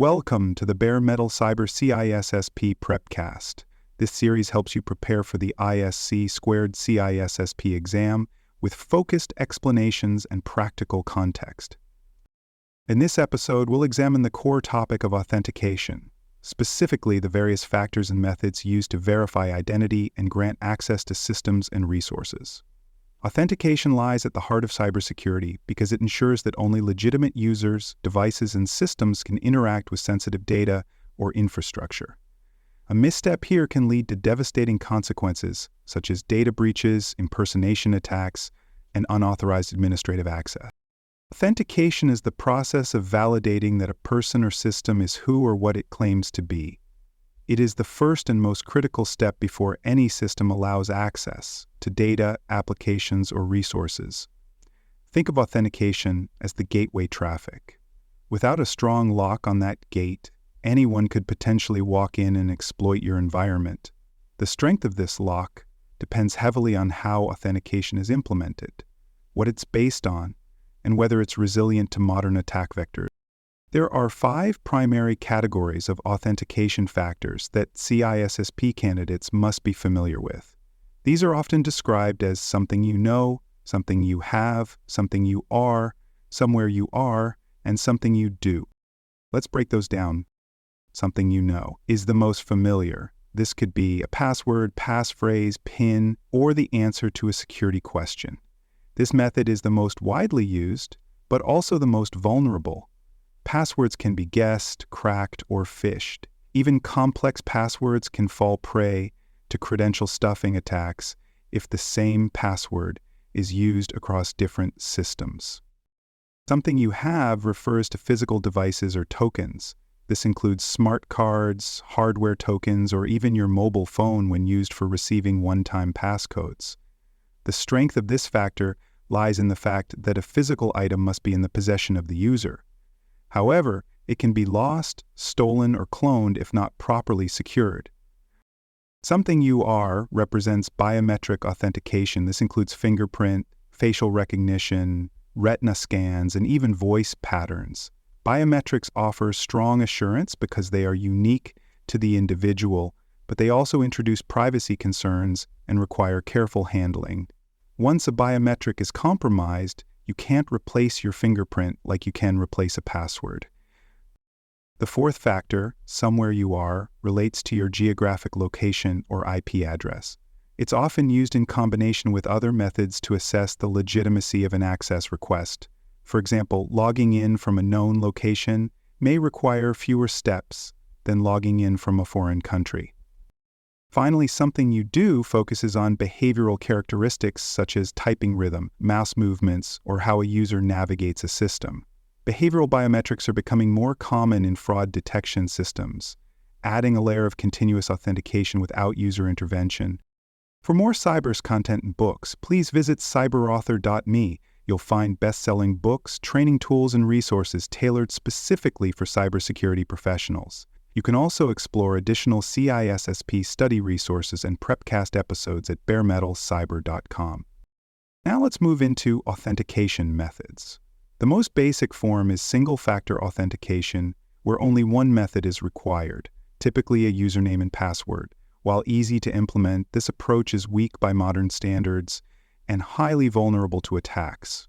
Welcome to the Bare Metal Cyber CISSP Prepcast. This series helps you prepare for the ISC squared CISSP exam with focused explanations and practical context. In this episode, we'll examine the core topic of authentication, specifically the various factors and methods used to verify identity and grant access to systems and resources. Authentication lies at the heart of cybersecurity because it ensures that only legitimate users, devices, and systems can interact with sensitive data or infrastructure. A misstep here can lead to devastating consequences, such as data breaches, impersonation attacks, and unauthorized administrative access. Authentication is the process of validating that a person or system is who or what it claims to be. It is the first and most critical step before any system allows access to data, applications, or resources. Think of authentication as the gateway traffic. Without a strong lock on that gate, anyone could potentially walk in and exploit your environment. The strength of this lock depends heavily on how authentication is implemented, what it's based on, and whether it's resilient to modern attack vectors. There are 5 primary categories of authentication factors that CISSP candidates must be familiar with. These are often described as something you know, something you have, something you are, somewhere you are, and something you do. Let's break those down. Something you know is the most familiar. This could be a password, passphrase, PIN, or the answer to a security question. This method is the most widely used, but also the most vulnerable. Passwords can be guessed, cracked, or phished. Even complex passwords can fall prey to credential stuffing attacks if the same password is used across different systems. Something you have refers to physical devices or tokens. This includes smart cards, hardware tokens, or even your mobile phone when used for receiving one-time passcodes. The strength of this factor lies in the fact that a physical item must be in the possession of the user. However, it can be lost, stolen, or cloned if not properly secured. Something you are represents biometric authentication. This includes fingerprint, facial recognition, retina scans, and even voice patterns. Biometrics offer strong assurance because they are unique to the individual, but they also introduce privacy concerns and require careful handling. Once a biometric is compromised, you can't replace your fingerprint like you can replace a password. The fourth factor, somewhere you are, relates to your geographic location or IP address. It's often used in combination with other methods to assess the legitimacy of an access request. For example, logging in from a known location may require fewer steps than logging in from a foreign country. Finally, something you do focuses on behavioral characteristics such as typing rhythm, mouse movements, or how a user navigates a system. Behavioral biometrics are becoming more common in fraud detection systems, adding a layer of continuous authentication without user intervention. For more cyber content and books, please visit cyberauthor.me. You'll find best-selling books, training tools, and resources tailored specifically for cybersecurity professionals. You can also explore additional CISSP study resources and Prepcast episodes at baremetalcyber.com. Now let's move into authentication methods. The most basic form is single-factor authentication, where only one method is required, typically a username and password. While easy to implement, this approach is weak by modern standards and highly vulnerable to attacks.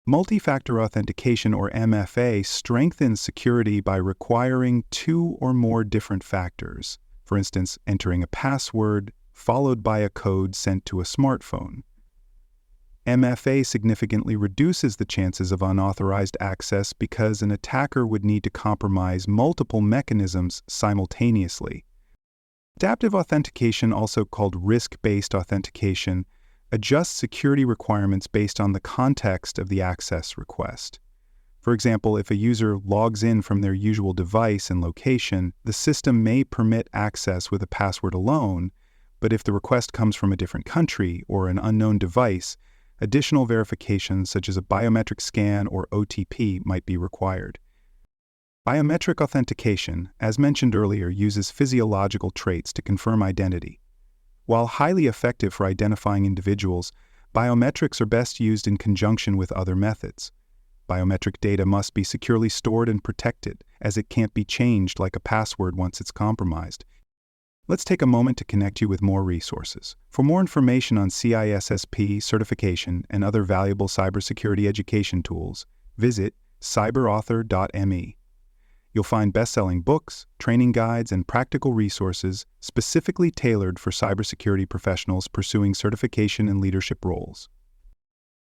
Multi-factor authentication, or MFA, strengthens security by requiring 2 or more different factors, for instance, entering a password followed by a code sent to a smartphone. MFA significantly reduces the chances of unauthorized access because an attacker would need to compromise multiple mechanisms simultaneously. Adaptive authentication, also called risk-based authentication, adjusts security requirements based on the context of the access request. For example, if a user logs in from their usual device and location, the system may permit access with a password alone, but if the request comes from a different country or an unknown device, additional verifications such as a biometric scan or OTP might be required. Biometric authentication, as mentioned earlier, uses physiological traits to confirm identity. While highly effective for identifying individuals, biometrics are best used in conjunction with other methods. Biometric data must be securely stored and protected, as it can't be changed like a password once it's compromised. Let's take a moment to connect you with more resources. For more information on CISSP certification and other valuable cybersecurity education tools, visit cyberauthor.me. You'll find best-selling books, training guides, and practical resources specifically tailored for cybersecurity professionals pursuing certification and leadership roles.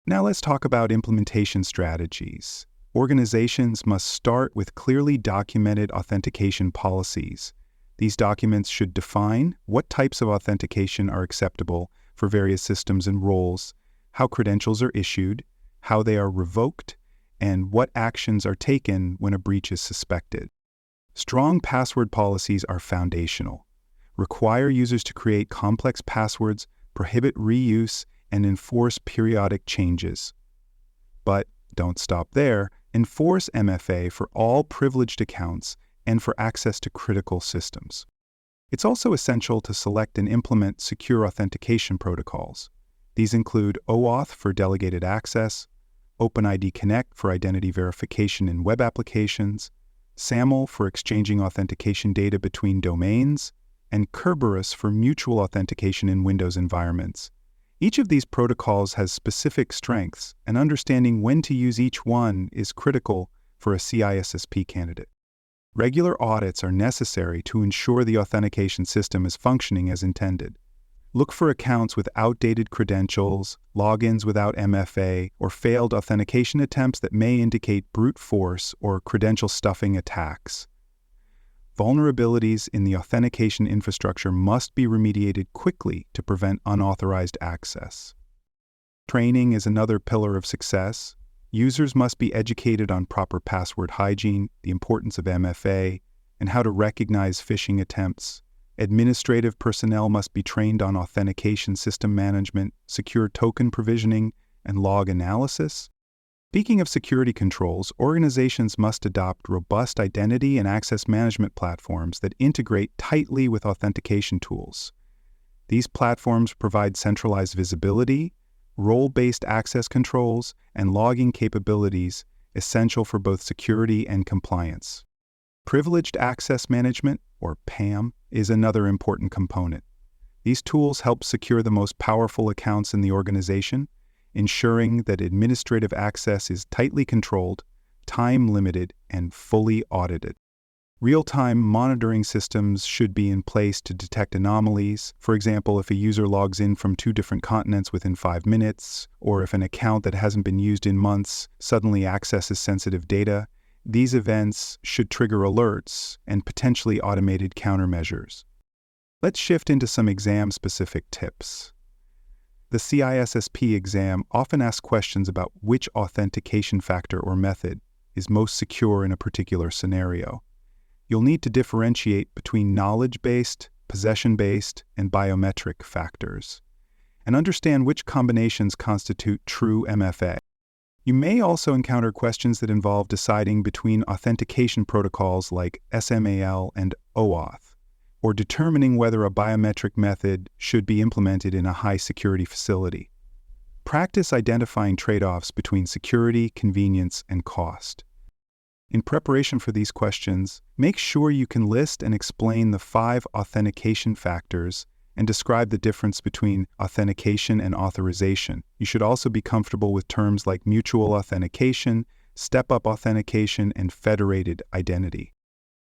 Now let's talk about implementation strategies. Organizations must start with clearly documented authentication policies. These documents should define what types of authentication are acceptable for various systems and roles, how credentials are issued, how they are revoked, and what actions are taken when a breach is suspected. Strong password policies are foundational. Require users to create complex passwords, prohibit reuse, and enforce periodic changes. But don't stop there. Enforce MFA for all privileged accounts and for access to critical systems. It's also essential to select and implement secure authentication protocols. These include OAuth for delegated access, OpenID Connect for identity verification in web applications, SAML for exchanging authentication data between domains, and Kerberos for mutual authentication in Windows environments. Each of these protocols has specific strengths, and understanding when to use each one is critical for a CISSP candidate. Regular audits are necessary to ensure the authentication system is functioning as intended. Look for accounts with outdated credentials, logins without MFA, or failed authentication attempts that may indicate brute force or credential stuffing attacks. Vulnerabilities in the authentication infrastructure must be remediated quickly to prevent unauthorized access. Training is another pillar of success. Users must be educated on proper password hygiene, the importance of MFA, and how to recognize phishing attempts. Administrative personnel must be trained on authentication system management, secure token provisioning, and log analysis. Speaking of security controls, organizations must adopt robust identity and access management platforms that integrate tightly with authentication tools. These platforms provide centralized visibility, role-based access controls, and logging capabilities essential for both security and compliance. Privileged Access Management, or PAM, is another important component. These tools help secure the most powerful accounts in the organization, ensuring that administrative access is tightly controlled, time-limited, and fully audited. Real-time monitoring systems should be in place to detect anomalies. For example, if a user logs in from 2 different continents within 5 minutes, or if an account that hasn't been used in months suddenly accesses sensitive data, these events should trigger alerts and potentially automated countermeasures. Let's shift into some exam-specific tips. The CISSP exam often asks questions about which authentication factor or method is most secure in a particular scenario. You'll need to differentiate between knowledge-based, possession-based, and biometric factors, and understand which combinations constitute true MFA. You may also encounter questions that involve deciding between authentication protocols like SMAL and OAuth, or determining whether a biometric method should be implemented in a high-security facility. Practice identifying trade-offs between security, convenience, and cost. In preparation for these questions, make sure you can list and explain the 5 authentication factors and describe the difference between authentication and authorization. You should also be comfortable with terms like mutual authentication, step-up authentication, and federated identity.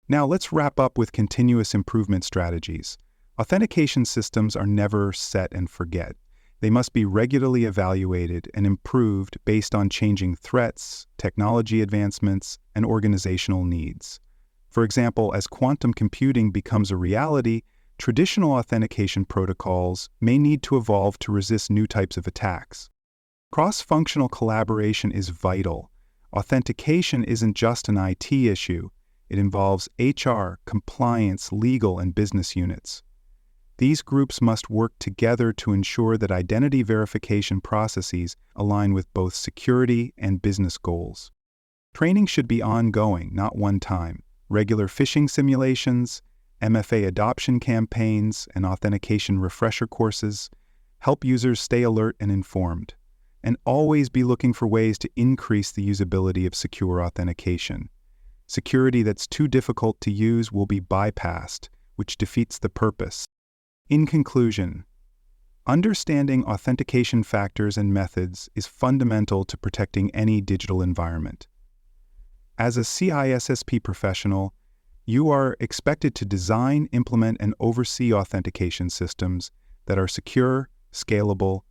Now let's wrap up with continuous improvement strategies. Authentication systems are never set and forget. They must be regularly evaluated and improved based on changing threats, technology advancements, and organizational needs. For example, as quantum computing becomes a reality, traditional authentication protocols may need to evolve to resist new types of attacks. Cross-functional collaboration is vital. Authentication isn't just an IT issue. It involves HR, compliance, legal, and business units. These groups must work together to ensure that identity verification processes align with both security and business goals. Training should be ongoing, not one-time. Regular phishing simulations, MFA adoption campaigns, and authentication refresher courses help users stay alert and informed. and always be looking for ways to increase the usability of secure authentication. Security that's too difficult to use will be bypassed, which defeats the purpose. In conclusion, understanding authentication factors and methods is fundamental to protecting any digital environment. As a CISSP professional, you are expected to design, implement, and oversee authentication systems that are secure, scalable,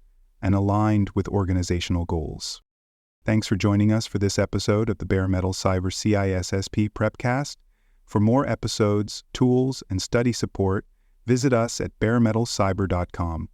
and aligned with organizational goals. Thanks for joining us for this episode of the Bare Metal Cyber CISSP Prepcast. For more episodes, tools, and study support, visit us at baremetalcyber.com.